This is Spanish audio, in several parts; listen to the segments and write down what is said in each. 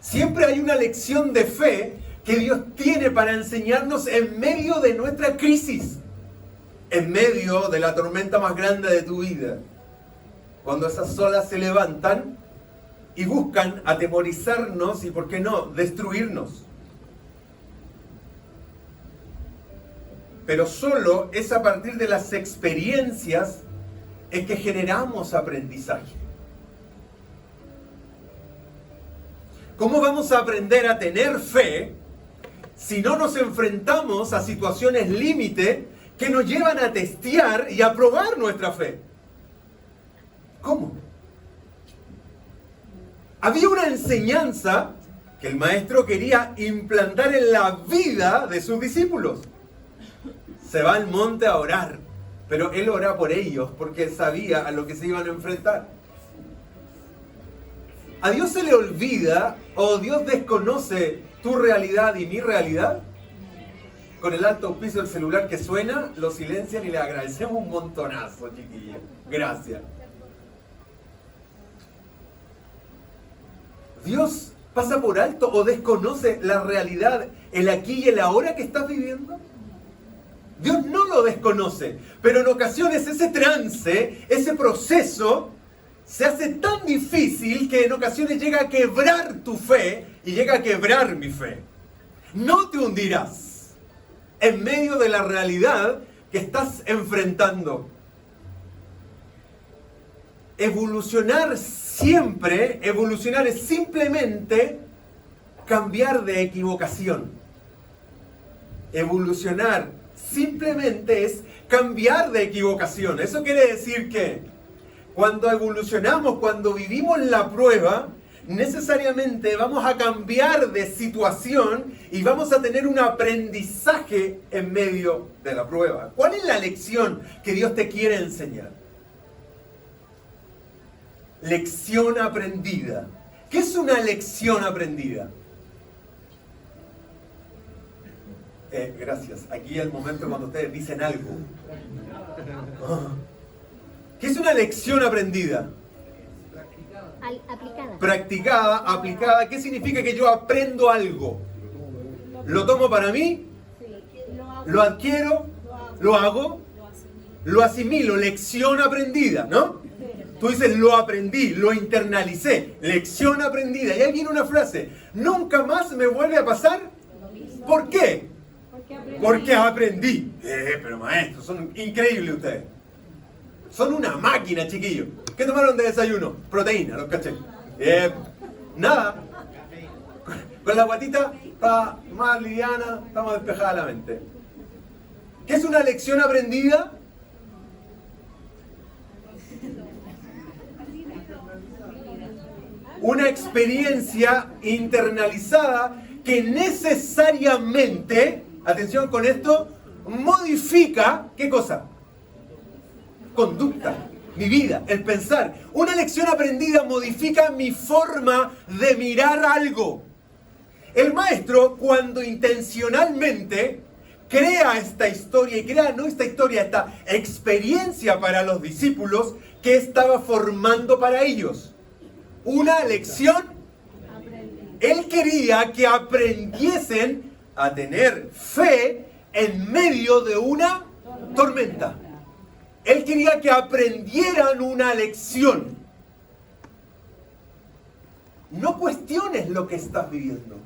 Siempre hay una lección de fe que Dios tiene para enseñarnos en medio de nuestra crisis, en medio de la tormenta más grande de tu vida. Cuando esas olas se levantan y buscan atemorizarnos y, ¿por qué no?, destruirnos. Pero solo es a partir de las experiencias en que generamos aprendizaje. ¿Cómo vamos a aprender a tener fe si no nos enfrentamos a situaciones límite que nos llevan a testear y a probar nuestra fe? ¿Cómo? Había una enseñanza que el maestro quería implantar en la vida de sus discípulos. Se va al monte a orar, pero él ora por ellos porque sabía a lo que se iban a enfrentar. ¿A Dios se le olvida o Dios desconoce tu realidad y mi realidad? Con el alto auspicio del celular que suena, lo silencian y le agradecemos un montonazo, chiquillos. Gracias. ¿Dios pasa por alto o desconoce la realidad, el aquí y el ahora que estás viviendo? Dios no lo desconoce, pero en ocasiones ese trance, ese proceso, se hace tan difícil que en ocasiones llega a quebrar tu fe y llega a quebrar mi fe. No te hundirás en medio de la realidad que estás enfrentando. Evolucionar siempre, evolucionar es simplemente cambiar de equivocación. Evolucionar simplemente es cambiar de equivocación. Eso quiere decir que cuando evolucionamos, cuando vivimos la prueba, necesariamente vamos a cambiar de situación y vamos a tener un aprendizaje en medio de la prueba. ¿Cuál es la lección que Dios te quiere enseñar? Lección aprendida. ¿Qué es una lección aprendida? Gracias. Aquí es el momento cuando ustedes dicen algo. ¿Qué es una lección aprendida? Aplicada. Practicada, aplicada. ¿Qué significa que yo aprendo algo? ¿Lo tomo para mí? ¿Lo adquiero? ¿Lo hago? Lo asimilo. Lección aprendida, ¿no? Tú dices, lo aprendí, lo internalicé. Lección aprendida. Y ahí viene una frase. Nunca más me vuelve a pasar. ¿Por qué? Porque aprendí. Pero maestro, son increíbles ustedes. Son una máquina, chiquillos. ¿Qué tomaron de desayuno? Proteína, los caché. Nada. Con la guatita está más liviana, está más despejada la mente. ¿Qué es una lección aprendida? Una experiencia internalizada que necesariamente, atención con esto, modifica, ¿qué cosa? Conducta, mi vida, el pensar. Una lección aprendida modifica mi forma de mirar algo. El maestro, cuando intencionalmente crea esta historia, y crea no esta historia, esta experiencia para los discípulos, que estaba formando para ellos. Una lección. Él quería que aprendiesen a tener fe en medio de una tormenta. Él quería que aprendieran una lección. No cuestiones lo que estás viviendo.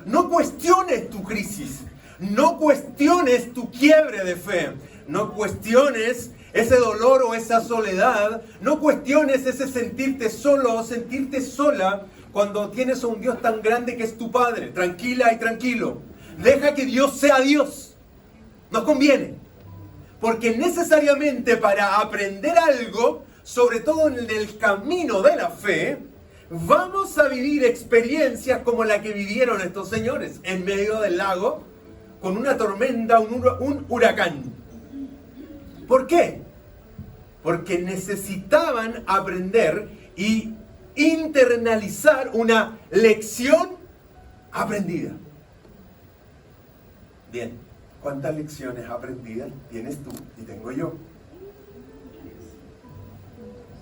No cuestiones tu crisis. No cuestiones tu quiebre de fe. No cuestiones ese dolor o esa soledad. No cuestiones ese sentirte solo o sentirte sola cuando tienes a un Dios tan grande que es tu Padre. Tranquila y tranquilo. Deja que Dios sea Dios. Nos conviene. Porque necesariamente para aprender algo, sobre todo en el camino de la fe, vamos a vivir experiencias como la que vivieron estos señores en medio del lago, con una tormenta, un huracán. ¿Por qué? Porque necesitaban aprender y internalizar una lección aprendida. Bien. ¿Cuántas lecciones aprendidas tienes tú y tengo yo?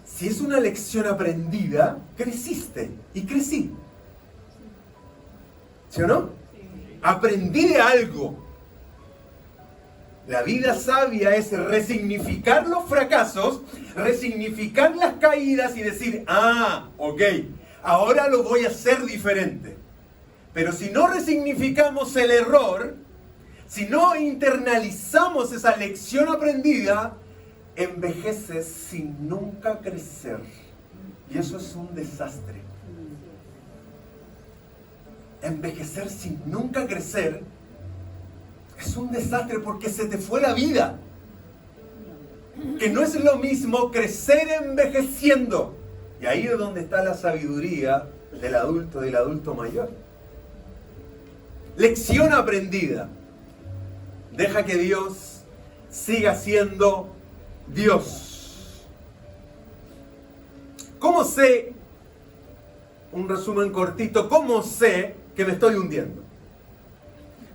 Si es una lección aprendida, creciste y crecí. ¿Sí o no? Aprendí de algo. La vida sabia es resignificar los fracasos, resignificar las caídas y decir, ok, ahora lo voy a hacer diferente. Pero si no resignificamos el error, si no internalizamos esa lección aprendida, envejeces sin nunca crecer. Y eso es un desastre. Envejecer sin nunca crecer es un desastre porque se te fue la vida. Que no es lo mismo crecer envejeciendo. Y ahí es donde está la sabiduría del adulto mayor. Lección aprendida. Deja que Dios siga siendo Dios. ¿Cómo sé? Un resumen cortito. ¿Cómo sé que me estoy hundiendo?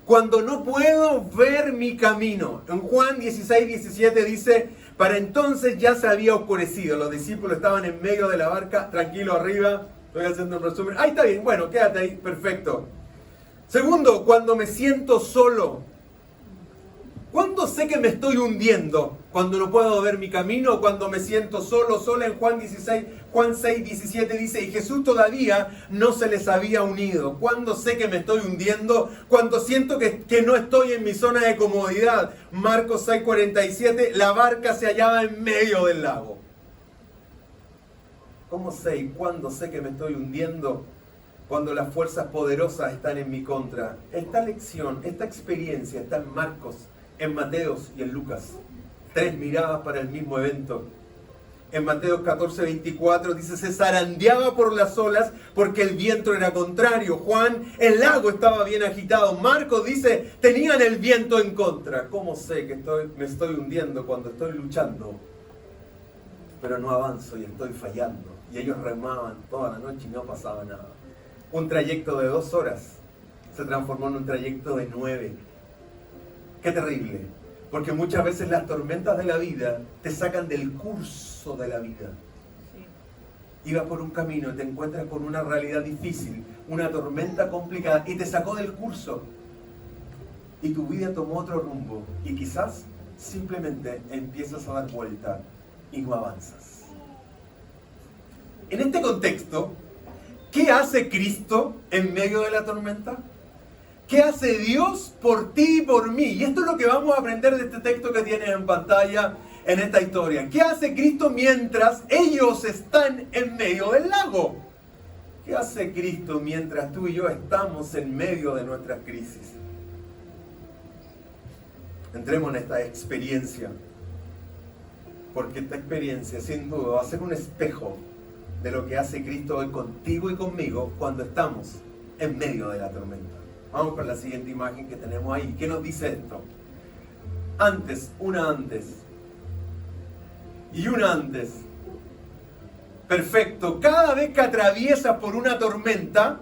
Cuando no puedo ver mi camino. En Juan 16:17 dice, para entonces ya se había oscurecido. Los discípulos estaban en medio de la barca, tranquilo arriba. Estoy haciendo un resumen. Ahí está bien, bueno, quédate ahí, perfecto. Segundo, cuando me siento solo. ¿Cuándo sé que me estoy hundiendo? Cuando no puedo ver mi camino, cuando me siento solo, sola. En Juan 6:17 dice, y Jesús todavía no se les había unido. ¿Cuándo sé que me estoy hundiendo? Cuando siento que no estoy en mi zona de comodidad. Marcos 6:47, la barca se hallaba en medio del lago. ¿Cómo sé y cuándo sé que me estoy hundiendo? Cuando las fuerzas poderosas están en mi contra. Esta lección, esta experiencia está en Marcos, en Mateos y en Lucas. 3 miradas para el mismo evento. En Mateo 14:24 dice, se zarandeaba por las olas porque el viento era contrario. Juan, el lago estaba bien agitado. Marcos dice, tenían el viento en contra. ¿Cómo sé que me estoy hundiendo cuando estoy luchando? Pero no avanzo y estoy fallando. Y ellos remaban toda la noche y no pasaba nada. Un trayecto de 2 horas se transformó en un trayecto de 9. ¡Qué terrible! Porque muchas veces las tormentas de la vida te sacan del curso de la vida. Ibas por un camino y te encuentras con una realidad difícil, una tormenta complicada y te sacó del curso. Y tu vida tomó otro rumbo. Y quizás simplemente empiezas a dar vuelta y no avanzas. En este contexto, ¿qué hace Cristo en medio de la tormenta? ¿Qué hace Dios por ti y por mí? Y esto es lo que vamos a aprender de este texto que tienes en pantalla en esta historia. ¿Qué hace Cristo mientras ellos están en medio del lago? ¿Qué hace Cristo mientras tú y yo estamos en medio de nuestras crisis? Entremos en esta experiencia. Porque esta experiencia, sin duda, va a ser un espejo de lo que hace Cristo hoy contigo y conmigo cuando estamos en medio de la tormenta. Vamos con la siguiente imagen que tenemos ahí. ¿Qué nos dice esto? Una antes y una antes. Perfecto. Cada vez que atraviesas por una tormenta,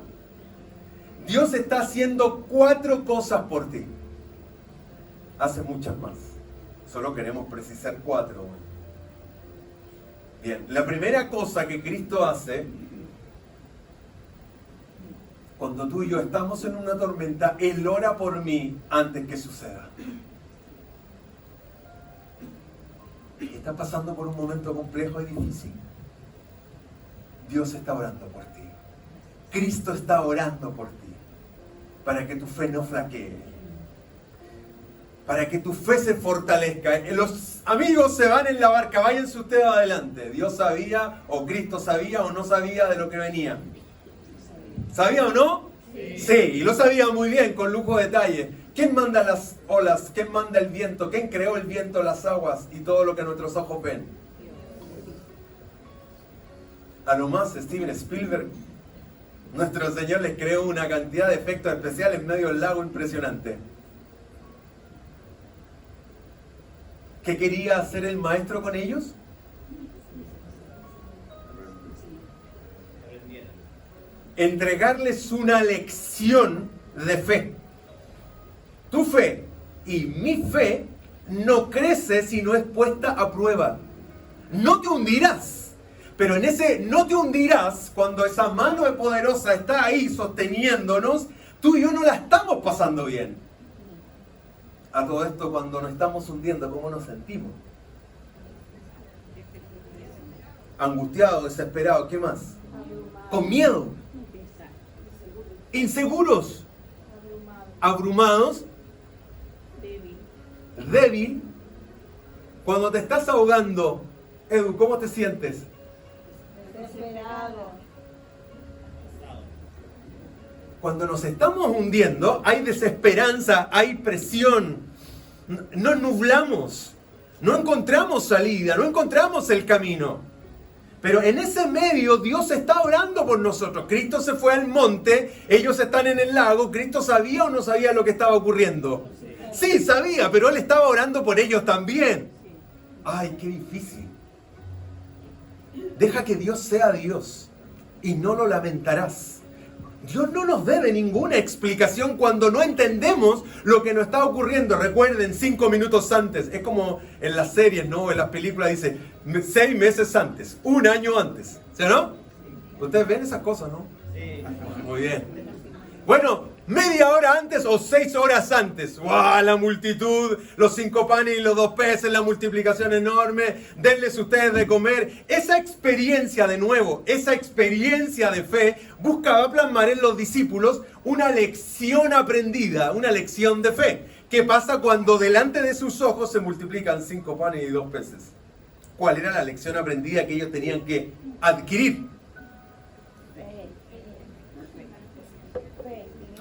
Dios está haciendo 4 cosas por ti. Hace muchas más. Solo queremos precisar 4. Bien, la primera cosa que Cristo hace cuando tú y yo estamos en una tormenta, Él ora por mí antes que suceda. Y estás pasando por un momento complejo y difícil. Dios está orando por ti. Cristo está orando por ti. Para que tu fe no flaquee. Para que tu fe se fortalezca. Los amigos se van en la barca, váyanse ustedes adelante. Dios sabía, o Cristo sabía, o no sabía de lo que venía. ¿Sabía o no? Sí, y lo sabía muy bien, con lujo de detalle. ¿Quién manda las olas? ¿Quién manda el viento? ¿Quién creó el viento, las aguas y todo lo que nuestros ojos ven? A lo más, Steven Spielberg, nuestro Señor les creó una cantidad de efectos especiales en medio del lago impresionante. ¿Qué quería hacer el maestro con ellos? Entregarles una lección de fe. Tu fe y mi fe no crece si no es puesta a prueba. No te hundirás, pero en ese no te hundirás, cuando esa mano poderosa está ahí sosteniéndonos, tú y yo no la estamos pasando bien. A todo esto, cuando nos estamos hundiendo, ¿cómo nos sentimos? Angustiados, desesperados, ¿qué más? Con miedo. Inseguros. Abrumados. Débil. Cuando te estás ahogando, Edu, ¿cómo te sientes? Desesperado. Cuando nos estamos hundiendo, hay desesperanza, hay presión. Nos nublamos. No encontramos salida, no encontramos el camino. Pero en ese medio Dios está orando por nosotros. Cristo se fue al monte, ellos están en el lago. ¿Cristo sabía o no sabía lo que estaba ocurriendo? Sí, sabía, pero Él estaba orando por ellos también. Ay, qué difícil. Deja que Dios sea Dios y no lo lamentarás. Dios no nos debe ninguna explicación cuando no entendemos lo que nos está ocurriendo. Recuerden, 5 minutos antes. Es como en las series, ¿no? En las películas dice 6 meses antes, 1 año antes. ¿Sí o no? Ustedes ven esas cosas, ¿no? Sí. Muy bien. Bueno, media hora antes o 6 horas antes. ¡Wow! La multitud, los 5 panes y los 2 peces, la multiplicación enorme. Denles ustedes de comer. Esa experiencia de nuevo, esa experiencia de fe, buscaba plasmar en los discípulos una lección aprendida, una lección de fe. ¿Qué pasa cuando delante de sus ojos se multiplican 5 panes y 2 peces? ¿Cuál era la lección aprendida que ellos tenían que adquirir?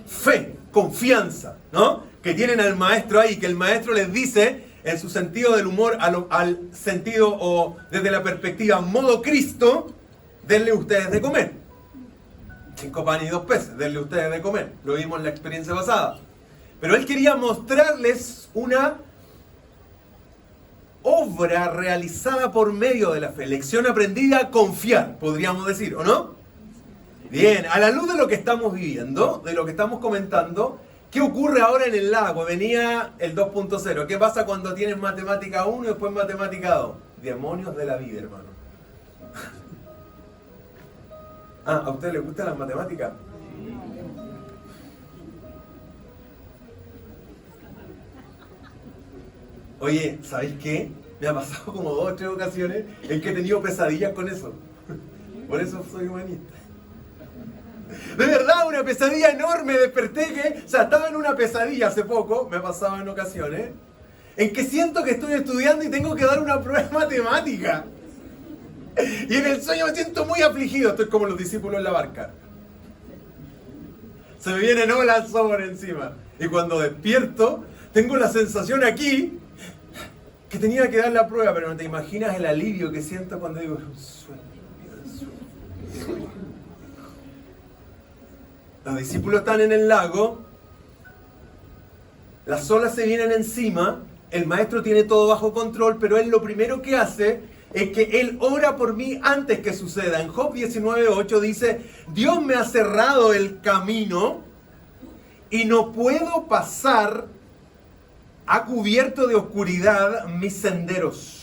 Fe, confianza, ¿no? Que tienen al maestro ahí, que el maestro les dice, en su sentido del humor, al sentido o desde la perspectiva modo Cristo, denle ustedes de comer. 5 panes y 2 peces, denle ustedes de comer. Lo vimos en la experiencia pasada. Pero él quería mostrarles una obra realizada por medio de la fe. Lección aprendida a confiar, podríamos decir, ¿o no? Bien, a la luz de lo que estamos viviendo, de lo que estamos comentando, ¿qué ocurre ahora en el lago? Venía el 2.0. ¿Qué pasa cuando tienes matemática 1 y después matemática 2? Demonios de la vida, hermano. ¿A usted le gusta la matemática? Oye, ¿sabéis qué? Me ha pasado como 2 o 3 ocasiones en que he tenido pesadillas con eso. Por eso soy humanista. De verdad, una pesadilla enorme. Desperté estaba en una pesadilla hace poco, me ha pasado en ocasiones, en que siento que estoy estudiando y tengo que dar una prueba de matemática. Y en el sueño me siento muy afligido. Estoy como los discípulos en la barca. Se me vienen olas sobre encima. Y cuando despierto, tengo la sensación aquí que tenía que dar la prueba, pero no te imaginas el alivio que siento cuando digo, sueño. Los discípulos están en el lago, las olas se vienen encima, el maestro tiene todo bajo control, pero él lo primero que hace es que él ora por mí antes que suceda. En Job 19:8 dice, Dios me ha cerrado el camino y no puedo pasar, ha cubierto de oscuridad mis senderos.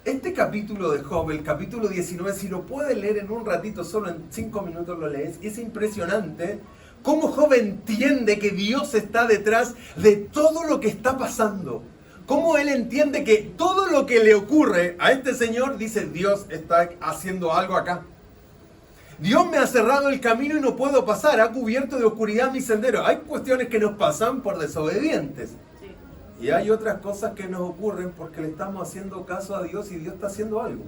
Este capítulo de Job, el capítulo 19, si lo puedes leer en un ratito, solo en 5 minutos lo lees, es impresionante cómo Job entiende que Dios está detrás de todo lo que está pasando. Cómo él entiende que todo lo que le ocurre a este señor, dice, Dios está haciendo algo acá. Dios me ha cerrado el camino y no puedo pasar, ha cubierto de oscuridad mis senderos. Hay cuestiones que nos pasan por desobedientes. Y hay otras cosas que nos ocurren porque le estamos haciendo caso a Dios y Dios está haciendo algo.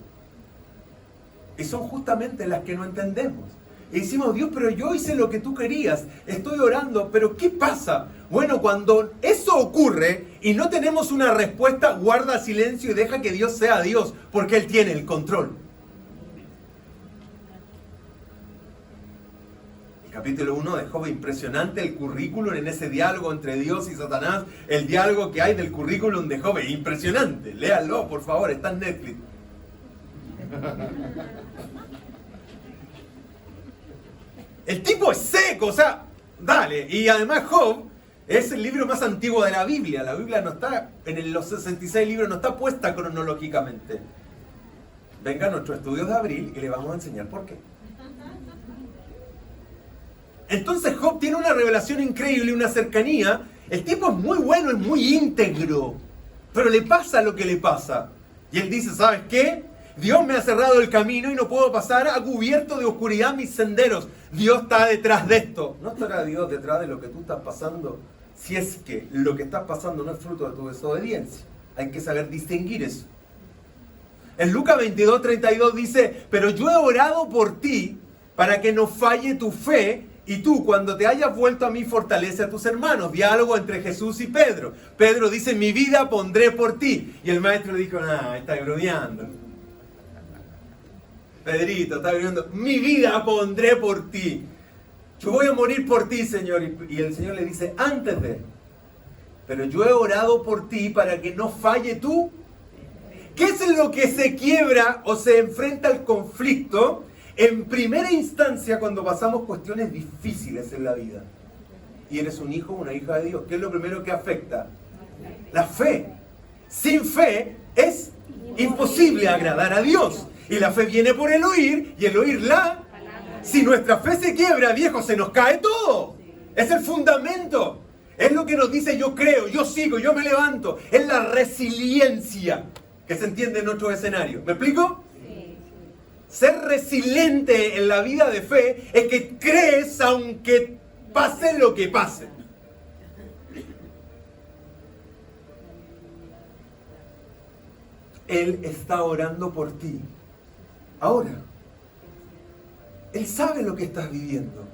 Y son justamente las que no entendemos. Y decimos, Dios, pero yo hice lo que tú querías, estoy orando, pero ¿qué pasa? Bueno, cuando eso ocurre y no tenemos una respuesta, guarda silencio y deja que Dios sea Dios, porque Él tiene el control. Capítulo 1 de Job, impresionante el currículum en ese diálogo entre Dios y Satanás. El diálogo que hay del currículum de Job es impresionante. Léanlo, por favor, está en Netflix. El tipo es seco, o sea, dale. Y además Job es el libro más antiguo de la Biblia. La Biblia no está, los 66 libros no está puesta cronológicamente. venga a nuestro estudio de abril y le vamos a enseñar por qué. Entonces Job tiene una revelación increíble, una cercanía. El tipo es muy bueno, es muy íntegro, pero le pasa lo que le pasa. Y él dice, ¿sabes qué? Dios me ha cerrado el camino y no puedo pasar, ha cubierto de oscuridad mis senderos. Dios está detrás de esto. ¿No estará Dios detrás de lo que tú estás pasando? Si es que lo que estás pasando no es fruto de tu desobediencia. Hay que saber distinguir eso. En Lucas 22:32 dice, pero yo he orado por ti para que no falle tu fe, y tú, cuando te hayas vuelto a mí, fortalece a tus hermanos. Diálogo entre Jesús y Pedro. Pedro dice, mi vida pondré por ti. Y el maestro le dijo, está bromeando. Pedrito, está bromeando. Mi vida pondré por ti. Yo voy a morir por ti, Señor. Y el Señor le dice, antes de, pero yo he orado por ti para que no falle tú. ¿Qué es lo que se quiebra o se enfrenta al conflicto? En primera instancia, cuando pasamos cuestiones difíciles en la vida, y eres un hijo o una hija de Dios, ¿qué es lo primero que afecta? La fe. Sin fe es imposible agradar a Dios. Y la fe viene por el oír, y el oír la... Si nuestra fe se quiebra, viejo, se nos cae todo. Es el fundamento. Es lo que nos dice yo creo, yo sigo, yo me levanto. Es la resiliencia que se entiende en otro escenario. ¿Me explico? Ser resiliente en la vida de fe es que crees aunque pase lo que pase. Él está orando por ti. Ahora, Él sabe lo que estás viviendo.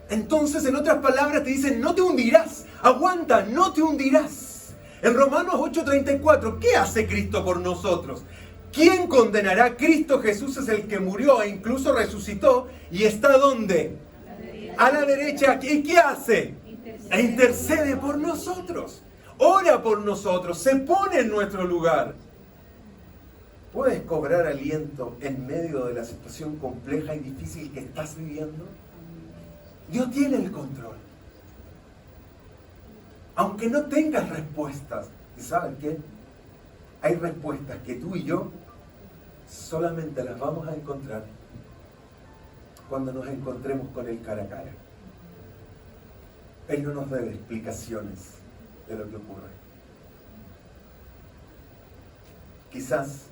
Entonces, en otras palabras, te dicen, no te hundirás. Aguanta, no te hundirás. En Romanos 8:34, ¿qué hace Cristo por nosotros? ¿Quién condenará? Cristo Jesús es el que murió e incluso resucitó y está ¿dónde? A la derecha. ¿Y qué hace? Intercede por nosotros. Ora por nosotros. Se pone en nuestro lugar. ¿Puedes cobrar aliento en medio de la situación compleja y difícil que estás viviendo? Dios tiene el control. Aunque no tengas respuestas. ¿Y saben qué? Hay respuestas que tú y yo solamente las vamos a encontrar cuando nos encontremos con Él cara a cara. Él no nos debe explicaciones de lo que ocurre. Quizás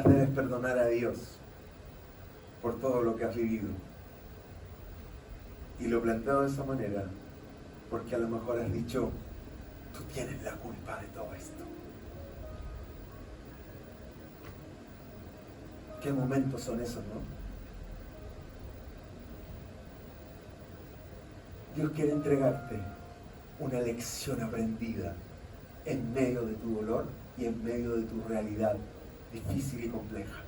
debes perdonar a Dios por todo lo que has vivido. Y lo planteo de esa manera porque a lo mejor has dicho, tú tienes la culpa de todo esto. ¿Qué momentos son esos, no? Dios quiere entregarte una lección aprendida en medio de tu dolor y en medio de tu realidad difícil y compleja.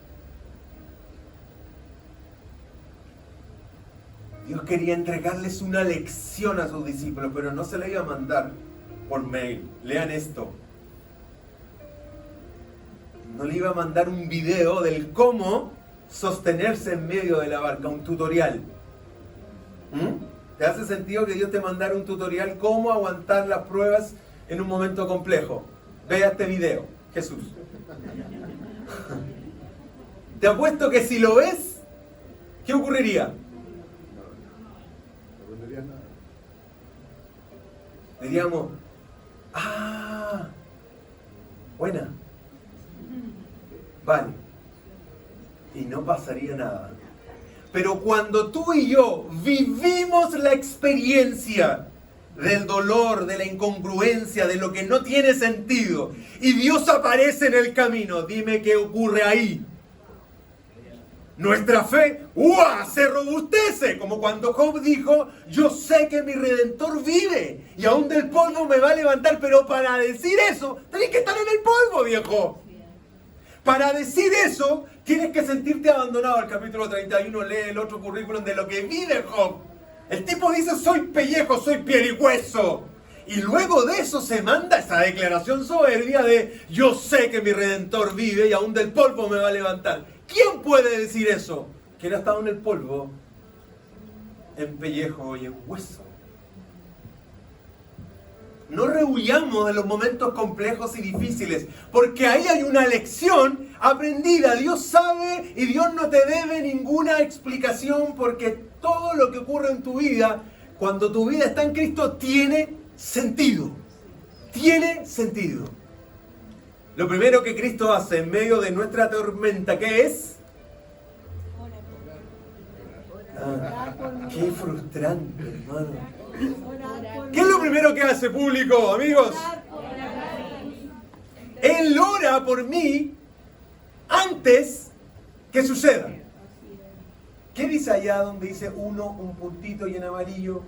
Dios quería entregarles una lección a sus discípulos, pero no se la iba a mandar por mail. Lean esto. No le iba a mandar un video del cómo sostenerse en medio de la barca, un tutorial. ¿Te hace sentido que Dios te mandara un tutorial cómo aguantar las pruebas en un momento complejo? Vea este video, Jesús. Te apuesto que si lo ves, ¿qué ocurriría? Diríamos, buena. Vale. Y no pasaría nada. Pero cuando tú y yo vivimos la experiencia del dolor, de la incongruencia, de lo que no tiene sentido, y Dios aparece en el camino, dime qué ocurre ahí. Nuestra fe se robustece, como cuando Job dijo, yo sé que mi Redentor vive y aún del polvo me va a levantar, pero para decir eso tenés que estar en el polvo, viejo. Para decir eso tienes que sentirte abandonado. El capítulo 31 lee el otro currículum de lo que vive Job. El tipo dice, soy pellejo, soy piel y hueso. Y luego de eso se manda esa declaración soberbia de, yo sé que mi Redentor vive y aún del polvo me va a levantar. ¿Quién puede decir eso? Que él ha estado en el polvo, en pellejo y en hueso. No rehuyamos de los momentos complejos y difíciles, porque ahí hay una lección aprendida. Dios sabe y Dios no te debe ninguna explicación, porque todo lo que ocurre en tu vida, cuando tu vida está en Cristo, tiene sentido. Tiene sentido. Lo primero que Cristo hace en medio de nuestra tormenta, ¿qué es? Qué frustrante, hermano. ¿Qué es lo primero que hace, público, amigos? Él ora por mí antes que suceda. ¿Qué dice allá donde dice uno, un puntito y en amarillo?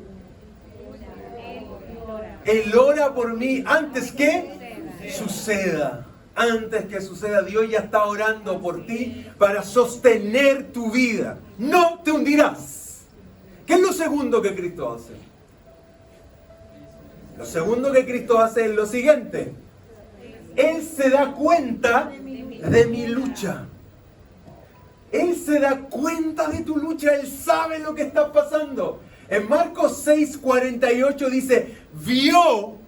Él ora por mí antes que suceda. Antes que suceda, Dios ya está orando por ti para sostener tu vida. No te hundirás. ¿Qué es lo segundo que Cristo hace? Lo segundo que Cristo hace es lo siguiente. Él se da cuenta de mi lucha. Él se da cuenta de tu lucha. Él sabe lo que está pasando. En Marcos 6:48 dice, vio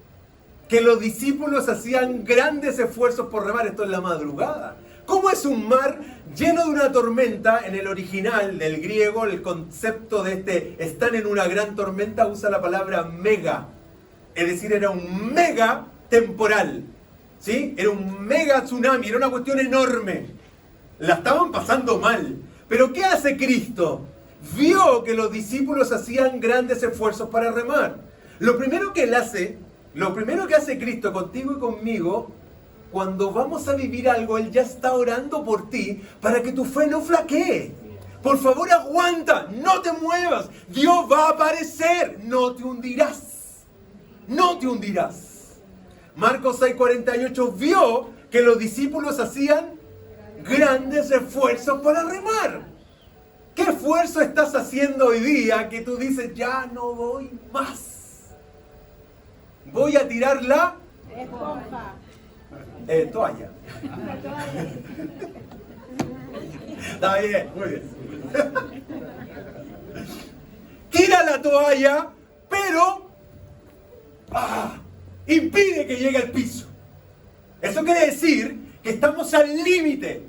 que los discípulos hacían grandes esfuerzos por remar. Esto es la madrugada. ¿Cómo es un mar lleno de una tormenta? En el original del griego, el concepto de están en una gran tormenta, usa la palabra mega. Es decir, era un mega temporal. ¿Sí? Era un mega tsunami, era una cuestión enorme. La estaban pasando mal. Pero ¿qué hace Cristo? Vio que los discípulos hacían grandes esfuerzos para remar. Lo primero que hace Cristo contigo y conmigo, cuando vamos a vivir algo, Él ya está orando por ti para que tu fe no flaquee. Por favor, aguanta, no te muevas. Dios va a aparecer, no te hundirás. No te hundirás. Marcos 6:48 vio que los discípulos hacían grandes esfuerzos para remar. ¿Qué esfuerzo estás haciendo hoy día que tú dices, ya no voy más? Voy a tirar la toalla. Está bien, muy bien. Tira la toalla, pero impide que llegue al piso. Eso quiere decir que estamos al límite.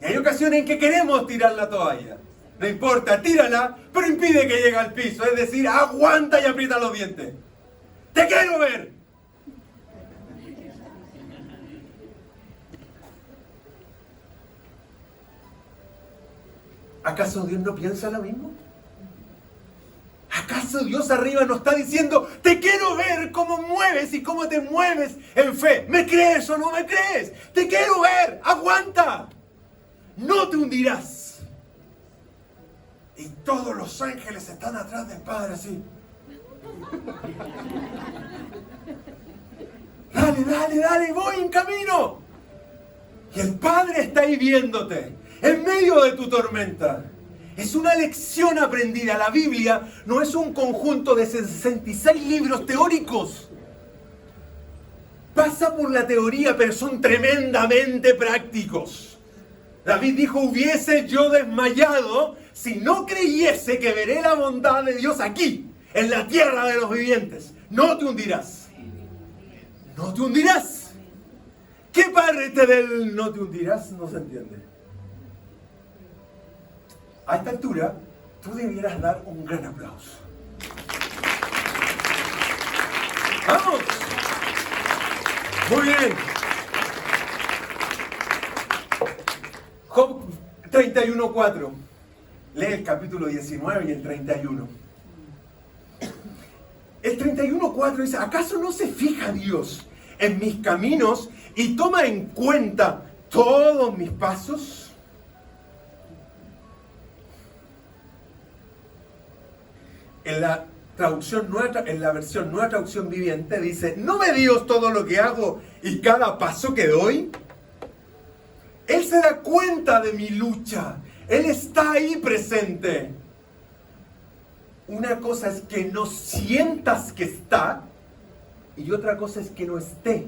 Y hay ocasiones en que queremos tirar la toalla. No importa, tírala, pero impide que llegue al piso. Es decir, aguanta y aprieta los dientes. ¡Te quiero ver! ¿Acaso Dios no piensa lo mismo? ¿Acaso Dios arriba nos está diciendo, te quiero ver cómo mueves y cómo te mueves en fe? ¿Me crees o no me crees? Te quiero ver, aguanta. No te hundirás. Y todos los ángeles están atrás del Padre así. Dale, dale, dale, voy en camino. Y el Padre está ahí viéndote, en medio de tu tormenta. Es una lección aprendida. La Biblia no es un conjunto de 66 libros teóricos. Pasa por la teoría, pero son tremendamente prácticos. David dijo, hubiese yo desmayado si no creyese que veré la bondad de Dios aquí, en la tierra de los vivientes. No te hundirás. No te hundirás. ¿Qué parte del no te hundirás no se entiende? A esta altura, tú debieras dar un gran aplauso. ¡Vamos! Muy bien. Job 31:4. Lee el capítulo 19 y el 31. El 31:4 dice, ¿acaso no se fija Dios en mis caminos y toma en cuenta todos mis pasos? En la versión Nueva Traducción Viviente dice, ¿no ve Dios todo lo que hago y cada paso que doy? Él se da cuenta de mi lucha. Él está ahí presente. Una cosa es que no sientas que está y otra cosa es que no esté.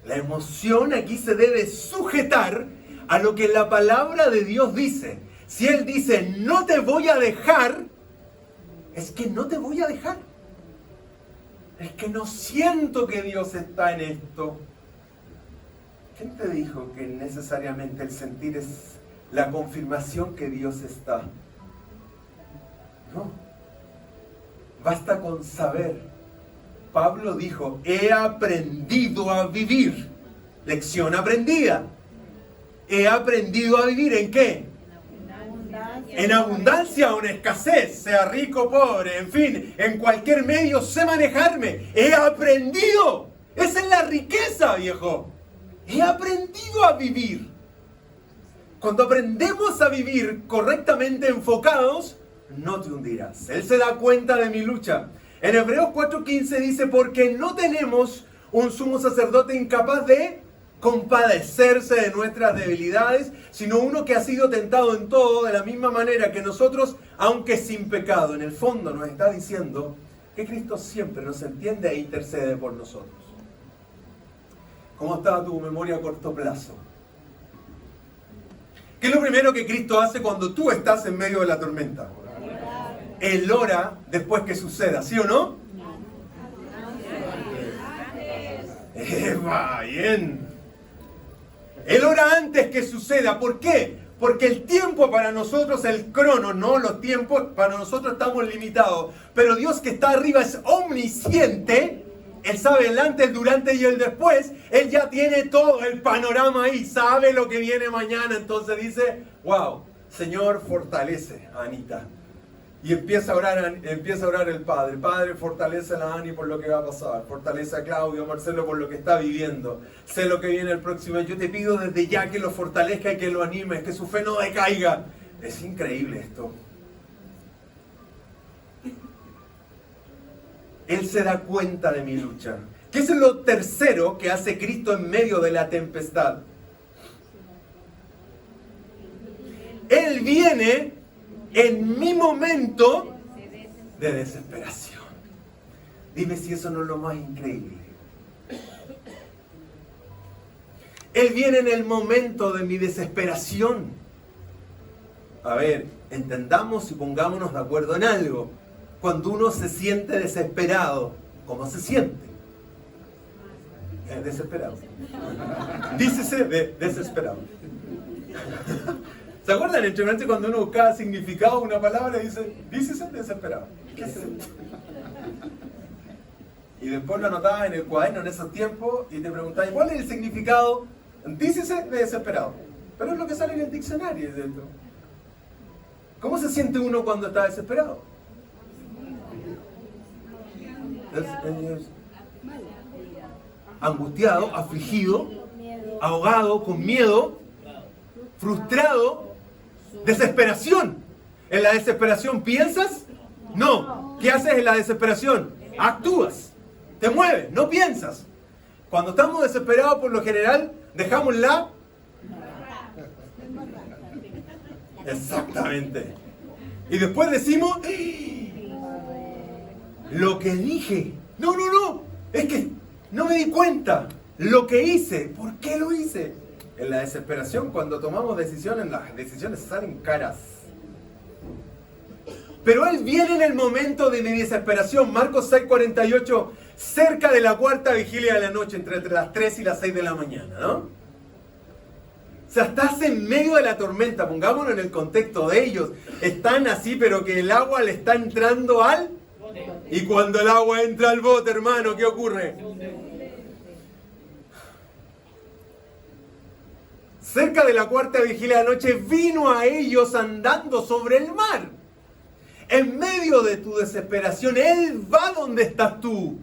La emoción aquí se debe sujetar a lo que la palabra de Dios dice. Si Él dice, no te voy a dejar, es que no te voy a dejar. Es que no siento que Dios está en esto. ¿Quién te dijo que necesariamente el sentir es la confirmación que Dios está? No. Basta con saber. Pablo dijo, he aprendido a vivir. Lección aprendida. He aprendido a vivir ¿en qué? En abundancia o en escasez, sea rico o pobre, en fin, en cualquier medio sé manejarme. He aprendido. Esa es la riqueza, viejo. He aprendido a vivir. Cuando aprendemos a vivir correctamente enfocados, no te hundirás. Él se da cuenta de mi lucha. En Hebreos 4:15 dice, porque no tenemos un sumo sacerdote incapaz de compadecerse de nuestras debilidades, sino uno que ha sido tentado en todo de la misma manera que nosotros, aunque sin pecado. En el fondo nos está diciendo que Cristo siempre nos entiende e intercede por nosotros. ¿Cómo está tu memoria a corto plazo? ¿Qué es lo primero que Cristo hace cuando tú estás en medio de la tormenta? Él ora después que suceda, ¿sí o no? Bien. Él ora antes que suceda. ¿Por qué? Porque el tiempo para nosotros, el crono, no los tiempos, para nosotros estamos limitados. Pero Dios que está arriba es omnisciente. Él sabe el antes, el durante y el después. Él ya tiene todo el panorama ahí. Sabe lo que viene mañana. Entonces dice, wow, Señor, fortalece a Anita. Y empieza a orar el Padre. Padre, fortalece a la Ani por lo que va a pasar. Fortalece a Claudio, a Marcelo por lo que está viviendo. Sé lo que viene el próximo año. Yo te pido desde ya que lo fortalezca y que lo anime, que su fe no decaiga. Es increíble esto. Él se da cuenta de mi lucha. ¿Qué es lo tercero que hace Cristo en medio de la tempestad? Él viene en mi momento de desesperación. Dime si eso no es lo más increíble. Él viene en el momento de mi desesperación. A ver, entendamos y pongámonos de acuerdo en algo. Cuando uno se siente desesperado, ¿cómo se siente? Desesperado. Dícese de desesperado. ¿Se acuerdan? Entre cuando uno buscaba significado de una palabra, dícese desesperado. ¿Qué es esto? Y después lo anotabas en el cuaderno en esos tiempos y te preguntabas, ¿cuál es el significado? Dícese de desesperado. Pero es lo que sale en el diccionario. ¿Cómo se siente uno cuando está desesperado? Angustiado, afligido, ahogado, con miedo, frustrado, desesperación. ¿En la desesperación piensas? No. ¿Qué haces en la desesperación? Actúas, te mueves, no piensas. Cuando estamos desesperados, por lo general, dejamos la... Exactamente. Y después decimos, lo que dije. No, es que no me di cuenta. Lo que hice, ¿por qué lo hice? En la desesperación, cuando tomamos decisiones, las decisiones salen caras. Pero Él viene en el momento de mi desesperación. Marcos 6:48, cerca de la cuarta vigilia de la noche, entre las 3 y las 6 de la mañana, ¿no? O sea, estás en medio de la tormenta, pongámonos en el contexto de ellos. Están así, pero que el agua le está entrando al... Y cuando el agua entra al bote, hermano, ¿qué ocurre? Cerca de la cuarta vigilia de la noche, vino a ellos andando sobre el mar. En medio de tu desesperación, Él va donde estás tú.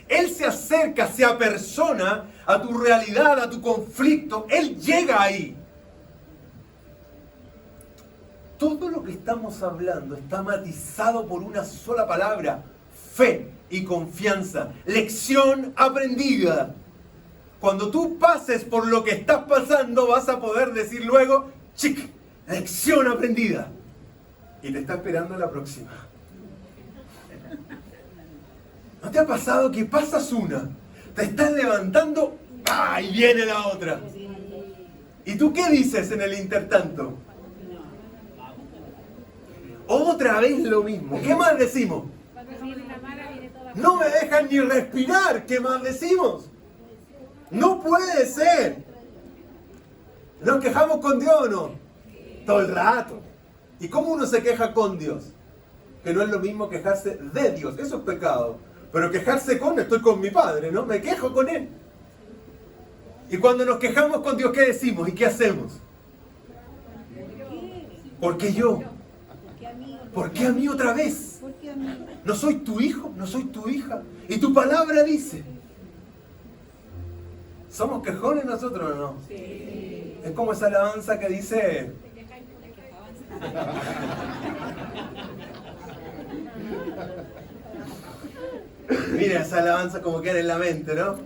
Él se acerca, se apersona a tu realidad, a tu conflicto. Él llega ahí. Todo lo que estamos hablando está matizado por una sola palabra: fe y confianza. Lección aprendida. Cuando tú pases por lo que estás pasando, vas a poder decir luego, chic, lección aprendida. Y te está esperando la próxima. ¿No te ha pasado que pasas una, te estás levantando, ¡ah! Y viene la otra? ¿Y tú qué dices en el intertanto? Otra vez lo mismo. ¿Qué más decimos? No me dejan ni respirar. ¿Qué más decimos? No puede ser. ¿Nos quejamos con Dios o no? Todo el rato. ¿Y cómo uno se queja con Dios? Que no es lo mismo quejarse de Dios. Eso es pecado. Pero quejarse con, estoy con mi Padre, ¿no? Me quejo con Él. Y cuando nos quejamos con Dios, ¿qué decimos y qué hacemos? ¿Por qué yo? ¿Por qué a mí otra vez? ¿No soy tu hijo? ¿No soy tu hija? Y tu palabra dice. ¿Somos quejones nosotros o no? Sí. Es como esa alabanza que dice... Mira esa alabanza como queda en la mente, ¿no?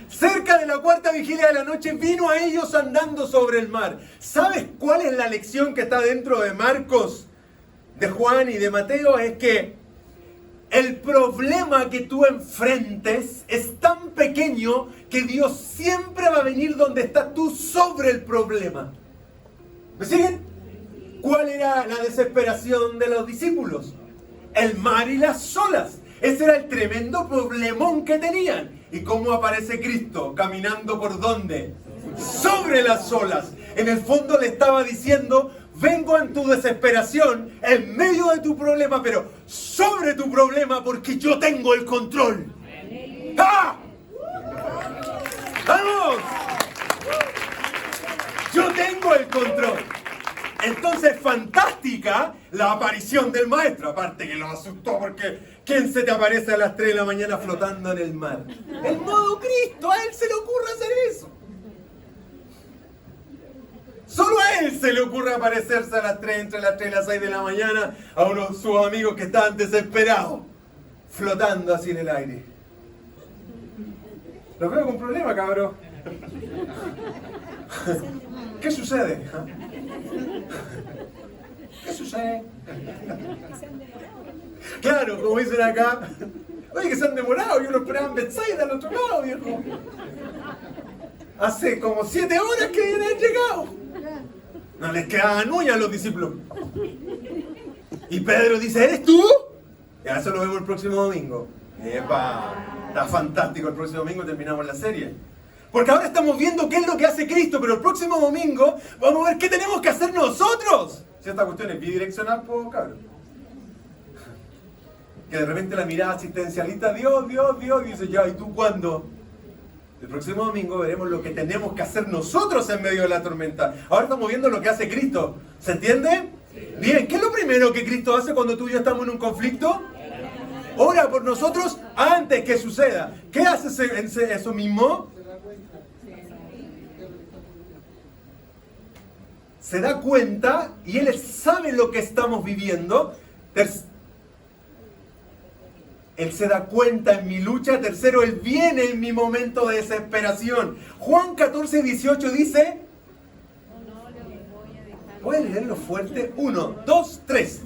Cerca de la cuarta vigilia de la noche vino a ellos andando sobre el mar. ¿Sabes cuál es la lección que está dentro de Marcos, de Juan y de Mateo? Es que el problema que tú enfrentes es tan pequeño que Dios siempre va a venir donde estás tú sobre el problema. ¿Me siguen? ¿Cuál era la desesperación de los discípulos? El mar y las olas. Ese era el tremendo problemón que tenían. ¿Y cómo aparece Cristo? ¿Caminando por dónde? Sobre las olas. En el fondo le estaba diciendo, vengo en tu desesperación, en medio de tu problema, pero sobre tu problema porque yo tengo el control. ¡Ah! ¡Vamos! Yo tengo el control. Entonces, fantástica la aparición del maestro. Aparte que lo asustó porque ¿quién se te aparece a las 3 de la mañana flotando en el mar? El modo Cristo, a él se le ocurre hacer eso. Solo a él se le ocurre aparecerse a las 3, entre las 3 y las 6 de la mañana a uno de sus amigos que estaban desesperados, flotando así en el aire. Los veo con problema, cabrón. ¿Qué sucede? ¿Qué sucede? Claro, como dicen acá. Oye, que se han demorado. Yo lo esperaba en Bethsaida al otro lado, viejo. Hace como 7 horas que han llegado. No les quedaban uñas a los discípulos. Y Pedro dice, ¿eres tú? Ya, eso lo vemos el próximo domingo. ¡Epa! Está fantástico. El próximo domingo terminamos la serie. Porque ahora estamos viendo qué es lo que hace Cristo, pero el próximo domingo vamos a ver qué tenemos que hacer nosotros. Si esta cuestión es bidireccional, pues, cabrón. Que de repente la mirada asistencialista, Dios, Dios, Dios, y dice, ya, ¿y tú cuándo? El próximo domingo veremos lo que tenemos que hacer nosotros en medio de la tormenta. Ahora estamos viendo lo que hace Cristo. ¿Se entiende? Sí. Bien, ¿qué es lo primero que Cristo hace cuando tú y yo estamos en un conflicto? Ora por nosotros antes que suceda. ¿Qué hace eso mismo? Se da cuenta y Él sabe lo que estamos viviendo. Él se da cuenta en mi lucha. Tercero, Él viene en mi momento de desesperación. Juan 14, 18 dice... ¿Pueden leerlo fuerte? 1, 2, 3.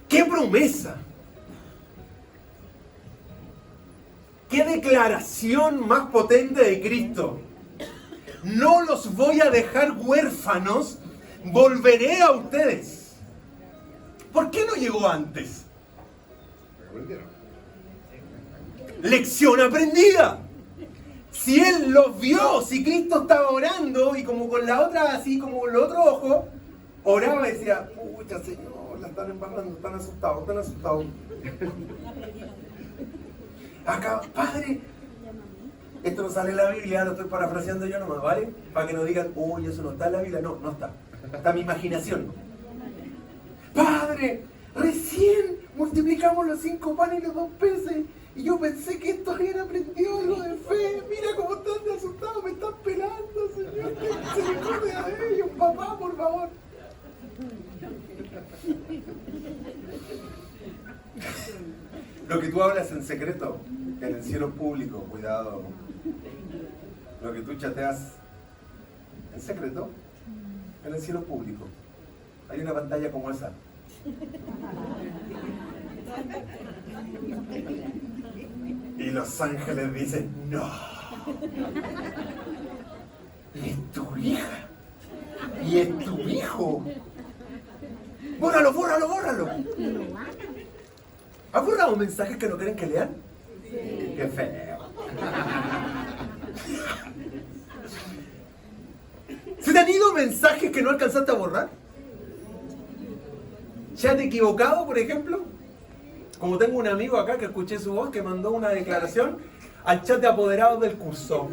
¡Qué promesa! ¡Qué declaración más potente de Cristo! No los voy a dejar huérfanos, volveré a ustedes. ¿Por qué no llegó antes? Lección aprendida. Si Él los vio, si Cristo estaba orando y como con la otra, así como con el otro ojo, oraba y decía, pucha Señor, la están embarrando, están asustados, están asustados. Acá, Padre, esto no sale en la Biblia, lo estoy parafraseando yo nomás, ¿vale? Para que no digan, uy, eso no está en la Biblia. No, no está. Está mi imaginación. Padre, recién multiplicamos los 5 panes y los 2 peces. Y yo pensé que estos habían aprendido algo de fe. Mira cómo están de asustados, me están pelando, Señor. Que se recuerde a ellos, papá, por favor. Lo que tú hablas en secreto, en el cielo público, cuidado. Lo que tú chateas en secreto, en el cielo público. Hay una pantalla como esa. Y los ángeles dicen, no. Y es tu hija. Y es tu hijo. Bórralo, bórralo, bórralo. ¿Has borrado mensajes que no quieren que lean? Sí. Qué feo. ¿Se te han ido mensajes que no alcanzaste a borrar? ¿Se han equivocado, por ejemplo? Como tengo un amigo acá que escuché su voz que mandó una declaración al chat de apoderados del curso.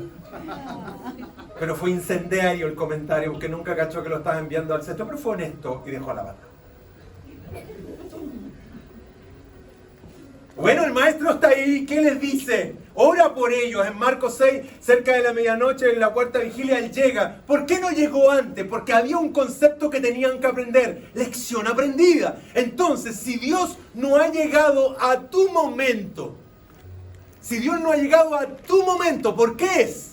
Pero fue incendiario el comentario, porque nunca cachó que lo estaba enviando al centro, pero fue honesto y dejó la banda. Bueno, el maestro está ahí, ¿qué les dice? Ora por ellos. En Marcos 6, cerca de la medianoche, en la cuarta vigilia, él llega. ¿Por qué no llegó antes? Porque había un concepto que tenían que aprender. Lección aprendida. Entonces, si Dios no ha llegado a tu momento, ¿por qué es?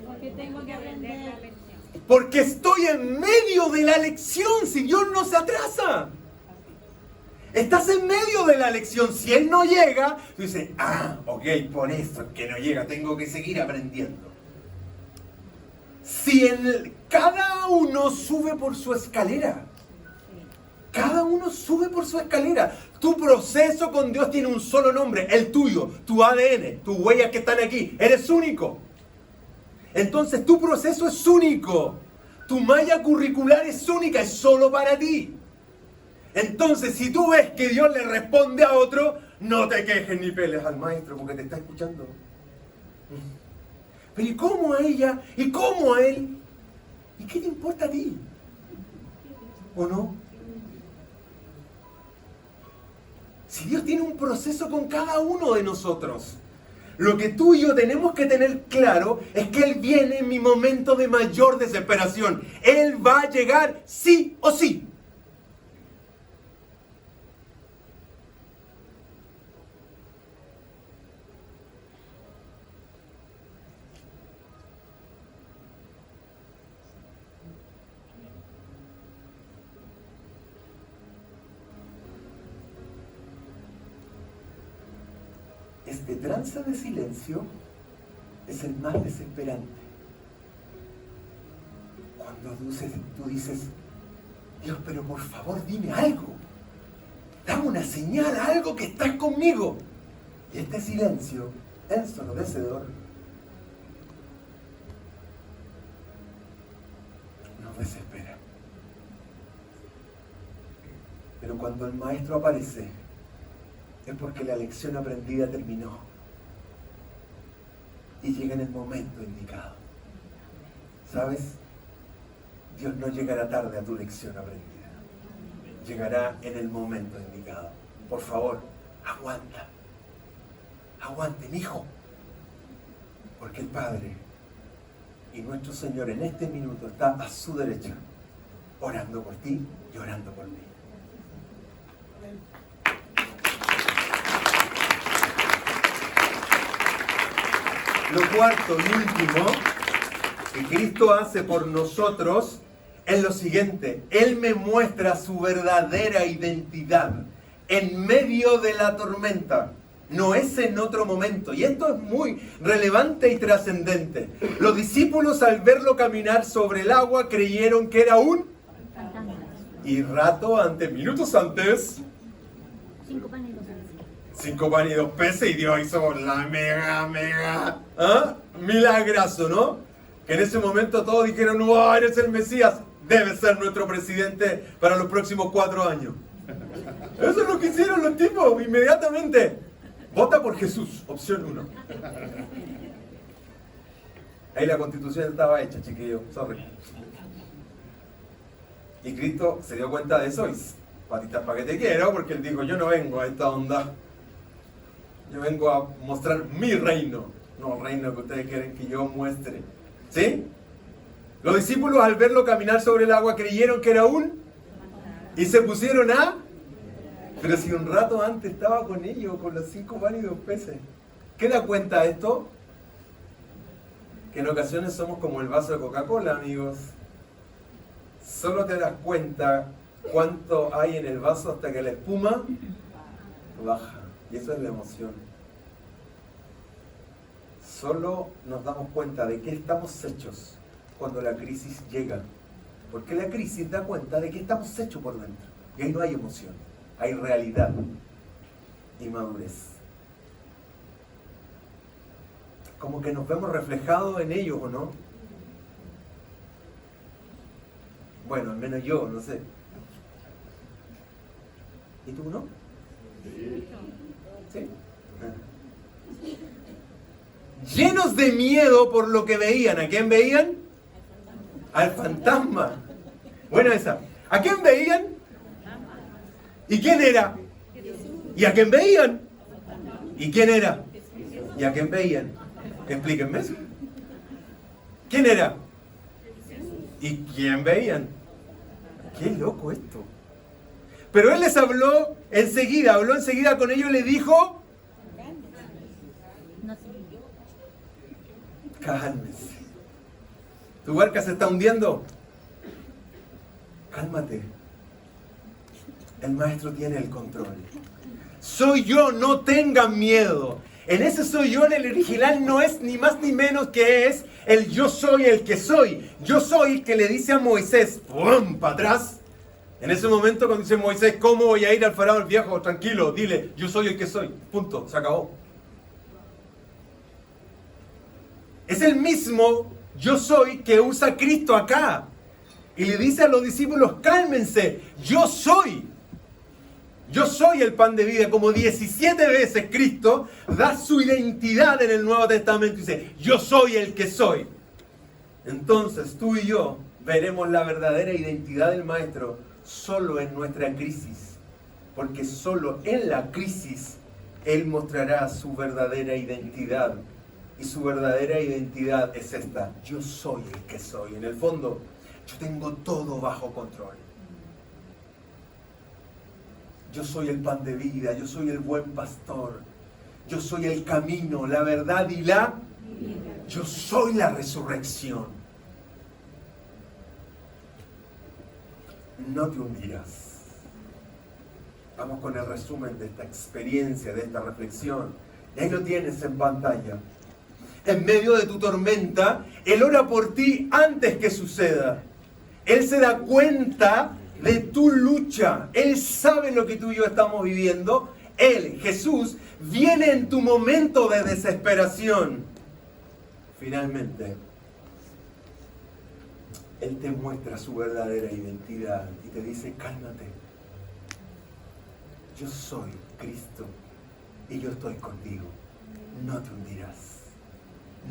Porque tengo que aprender la lección. Porque estoy en medio de la lección, si Dios no se atrasa. Estás en medio de la lección. Si Él no llega, tú dices, ok, por eso es que no llega, tengo que seguir aprendiendo. Si cada uno sube por su escalera. Cada uno sube por su escalera. Tu proceso con Dios tiene un solo nombre, el tuyo, tu ADN, tus huellas que están aquí. Eres único. Entonces tu proceso es único. Tu malla curricular es única, es solo para ti. Entonces, si tú ves que Dios le responde a otro, no te quejes ni peles al maestro porque te está escuchando. Pero ¿y cómo a ella? ¿Y cómo a él? ¿Y qué te importa a ti? ¿O no? Si Dios tiene un proceso con cada uno de nosotros, lo que tú y yo tenemos que tener claro es que Él viene en mi momento de mayor desesperación. Él va a llegar sí o sí. Este trance de silencio es el más desesperante. Cuando tú dices, Dios, pero por favor dime algo. Dame una señal, algo que estás conmigo. Y este silencio ensordecedor nos desespera. Pero cuando el maestro aparece, es porque la lección aprendida terminó y llega en el momento indicado. ¿Sabes? Dios no llegará tarde a tu lección aprendida. Llegará en el momento indicado. Por favor, aguanta. Aguante, mi hijo. Porque el Padre y nuestro Señor en este minuto está a su derecha, orando por ti y orando por mí. Lo cuarto y último que Cristo hace por nosotros es lo siguiente. Él me muestra su verdadera identidad en medio de la tormenta. No es en otro momento. Y esto es muy relevante y trascendente. Los discípulos, al verlo caminar sobre el agua, creyeron que era un... Y minutos antes... 5 panes y 2 peces. 5 panes y 2 peces, y Dios hizo la mega milagrazo, ¿no? Que en ese momento todos dijeron, ¡wow, eres el Mesías! Debe ser nuestro presidente para los próximos 4 años. Eso es lo que hicieron los tipos inmediatamente. Vota por Jesús, opción 1. Ahí la constitución estaba hecha, chiquillo, sorry. Y Cristo se dio cuenta de eso y patitas para que te quiero, porque Él dijo, yo no vengo a esta onda. Yo vengo a mostrar mi reino, no el reino que ustedes quieren que yo muestre. ¿Sí? Los discípulos, al verlo caminar sobre el agua, creyeron que era un... Y se pusieron a... Pero si un rato antes estaba con ellos, con los 5 panes y 2 peces. ¿Qué da cuenta esto? Que en ocasiones somos como el vaso de Coca-Cola, amigos. Solo te das cuenta cuánto hay en el vaso hasta que la espuma baja. Y eso es la emoción. Solo nos damos cuenta de qué estamos hechos cuando la crisis llega. Porque la crisis da cuenta de que estamos hechos por dentro. Y ahí no hay emoción, hay realidad y madurez. Como que nos vemos reflejados en ellos, ¿o no? Bueno, al menos yo, no sé. ¿Y tú no? Sí. Llenos de miedo por lo que veían. ¿A quién veían? Al fantasma. Buena esa. ¿A quién veían? ¿Y quién era? ¿Y a quién veían? ¿Y quién era? ¿Y a quién veían? Explíquenme eso. ¿Quién era? ¿Y quién veían? Qué loco esto. Pero él les habló enseguida con ellos y les dijo: cálmense. ¿Tu barca se está hundiendo? Cálmate. El maestro tiene el control. Soy yo, no tengan miedo. En ese soy yo, en el original, no es ni más ni menos que es el yo soy el que soy. Yo soy el que le dice a Moisés, ¡pum!, para atrás. En ese momento cuando dice Moisés, ¿cómo voy a ir al faraón viejo? Tranquilo, dile, yo soy el que soy. Punto, se acabó. Es el mismo yo soy que usa Cristo acá. Y le dice a los discípulos, cálmense, yo soy. Yo soy el pan de vida. Como 17 veces Cristo da su identidad en el Nuevo Testamento y dice, yo soy el que soy. Entonces tú y yo veremos la verdadera identidad del Maestro solo en nuestra crisis. Porque solo en la crisis Él mostrará su verdadera identidad. Y su verdadera identidad es esta: yo soy el que soy. En el fondo, yo tengo todo bajo control. Yo soy el pan de vida, yo soy el buen pastor, yo soy el camino, la verdad y la vida. Yo soy la resurrección. No te hundirás. Vamos con el resumen de esta experiencia, de esta reflexión. Y ahí lo tienes en pantalla. En medio de tu tormenta, Él ora por ti antes que suceda. Él se da cuenta de tu lucha. Él sabe lo que tú y yo estamos viviendo. Él, Jesús, viene en tu momento de desesperación. Finalmente, Él te muestra su verdadera identidad y te dice, cálmate. Yo soy Cristo y yo estoy contigo. No te hundirás.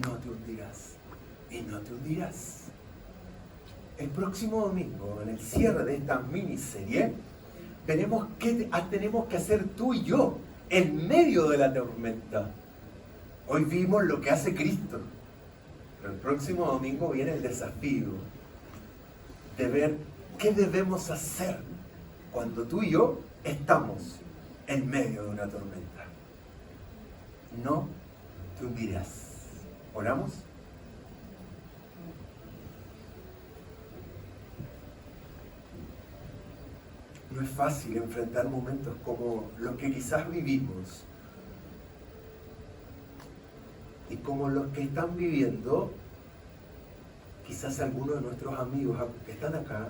No te hundirás y no te hundirás. El próximo domingo, en el cierre de esta miniserie, veremos qué tenemos que hacer tú y yo en medio de la tormenta. Hoy vimos lo que hace Cristo, pero el próximo domingo viene el desafío de ver qué debemos hacer cuando tú y yo estamos en medio de una tormenta. No te hundirás. ¿Oramos? No es fácil enfrentar momentos como los que quizás vivimos y como los que están viviendo quizás algunos de nuestros amigos que están acá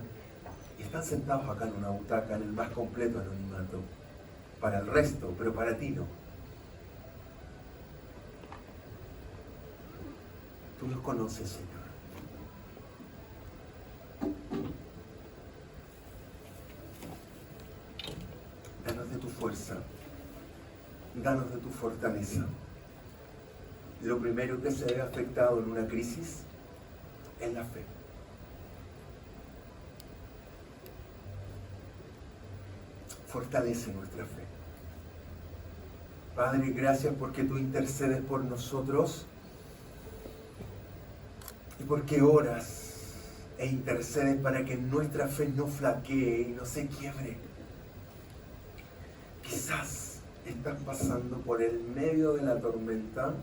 y están sentados acá en una butaca en el más completo anonimato. Para el resto, pero para ti no. Tú los conoces, Señor. Danos de tu fuerza. Danos de tu fortaleza. Lo primero que se ve afectado en una crisis es la fe. Fortalece nuestra fe. Padre, gracias porque tú intercedes por nosotros. Y porque oras e intercedes para que nuestra fe no flaquee y no se quiebre. Quizás estás pasando por el medio de la tormenta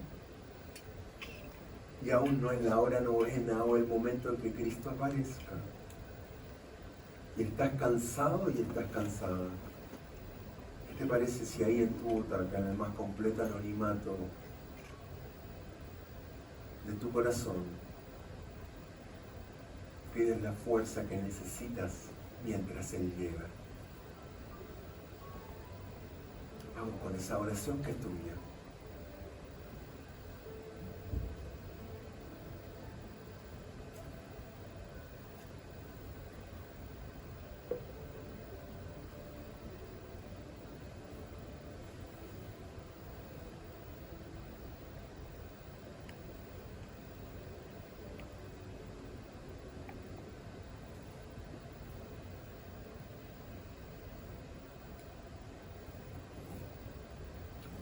y aún no es la hora novena o el momento en que Cristo aparezca. Y estás cansado y estás cansada. ¿Qué te parece si ahí en tu butaca, en el más completo anonimato, de tu corazón, pides la fuerza que necesitas mientras Él llega. Vamos con esa oración que es tuya.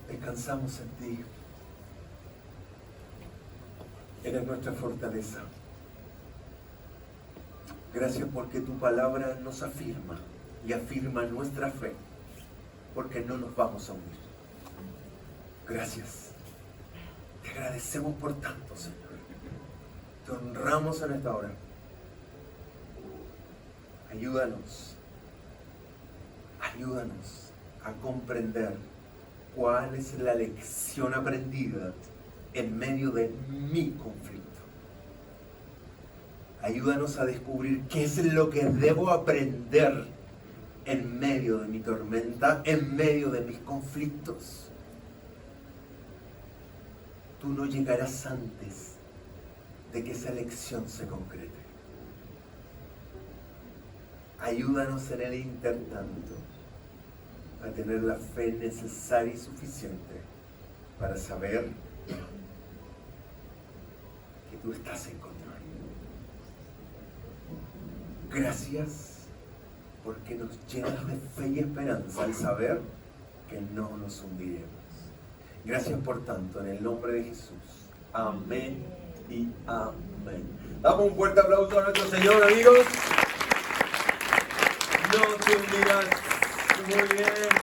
Descansamos en ti. Eres nuestra fortaleza. Gracias porque tu palabra nos afirma y afirma nuestra fe, porque no nos vamos a hundir. Gracias. Te agradecemos por tanto, Señor. Te honramos en esta hora. Ayúdanos a comprender cuál es la lección aprendida en medio de mi conflicto. Ayúdanos a descubrir qué es lo que debo aprender en medio de mi tormenta, en medio de mis conflictos. Tú no llegarás antes de que esa lección se concrete. Ayúdanos en el intertanto a tener la fe necesaria y suficiente para saber que tú estás en control. Gracias porque nos llenas de fe y esperanza al saber que no nos hundiremos. Gracias por tanto, en el nombre de Jesús. Amén y amén. Damos un fuerte aplauso a nuestro Señor, amigos. No te hundirás. Muy bien.